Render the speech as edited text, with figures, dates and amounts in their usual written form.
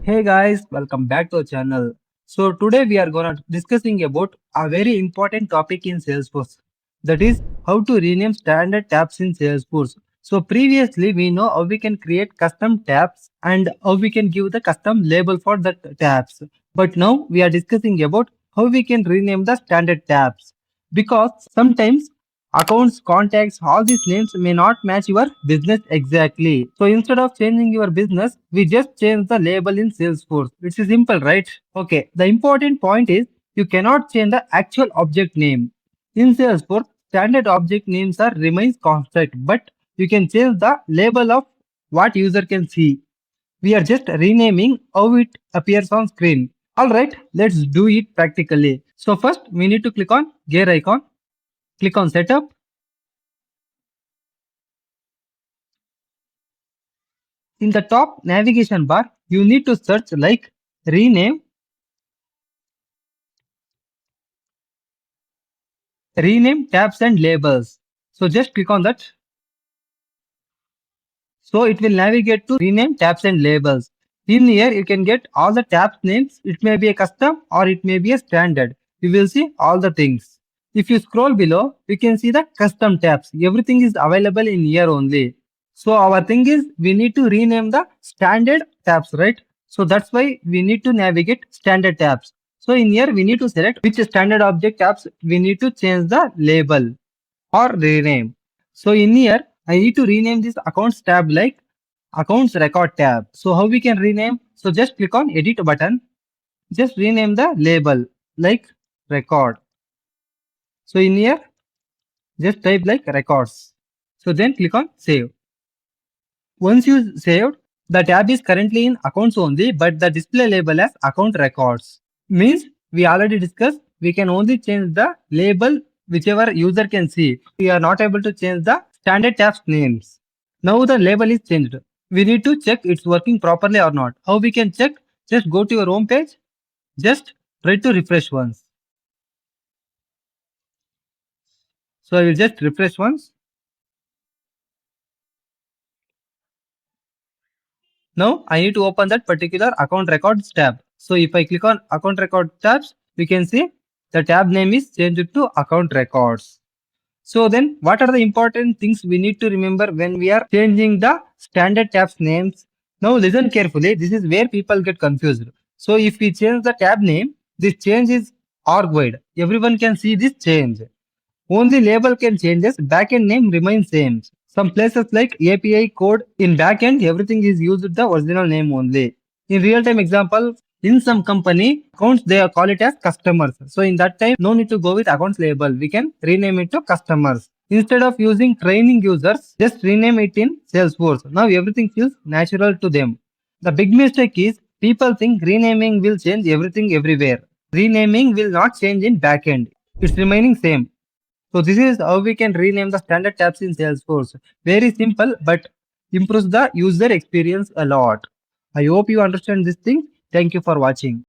Hey guys, welcome back to our channel. So today we are gonna discussing about a very important topic in Salesforce. That is how to rename standard tabs in Salesforce. So previously we know how we can create custom tabs and how we can give the custom label for the tabs. But now we are discussing about how we can rename the standard tabs because sometimes accounts, contacts, all these names may not match your business exactly. So instead of changing your business, we just change the label in Salesforce. It's simple, right? Okay, the important point is you cannot change the actual object name. In Salesforce, standard object names are remains constant, but you can change the label of what user can see. We are just renaming how it appears on screen. Alright, let's do it practically. So first we need to click on gear icon, click on setup. In the top navigation bar, you need to search like rename, rename tabs and labels. So just click on that. So it will navigate to rename tabs and labels. In here, you can get all the tabs names. It may be a custom or it may be a standard. You will see all the things. If you scroll below, you can see the custom tabs. Everything is available in here only. So our thing is we need to rename the standard tabs, right? So that's why we need to navigate standard tabs. So in here, we need to select which standard object tabs we need to change the label or rename. So in here, I need to rename this accounts tab like accounts record tab. So how we can rename? So just click on edit button. Just rename the label like record. So in here, just type like records. So then click on save. Once you saved, the tab is currently in accounts only, but the display label as account records. Means we already discussed we can only change the label whichever user can see. We are not able to change the standard tabs names. Now the label is changed. We need to check it's working properly or not. How we can check? Just go to your home page. Just try to refresh once. So I will just refresh once. Now I need to open that particular account records tab. So if I click on account record tabs, we can see the tab name is changed to account records. So then what are the important things we need to remember when we are changing the standard tabs names? Now listen carefully. This is where people get confused. So if we change the tab name, this change is org wide. Everyone can see this change. Only label can changes, backend name remains same. Some places like API code in backend, everything is used the original name only. In real-time example, in some company accounts, they call it as customers. So in that time, no need to go with accounts label. We can rename it to customers. Instead of using training users, just rename it in Salesforce. Now everything feels natural to them. The big mistake is people think renaming will change everything everywhere. Renaming will not change in backend. It's remaining same. So this is how we can rename the standard tabs in Salesforce. Very simple, but improves the user experience a lot. I hope you understand this thing. Thank you for watching.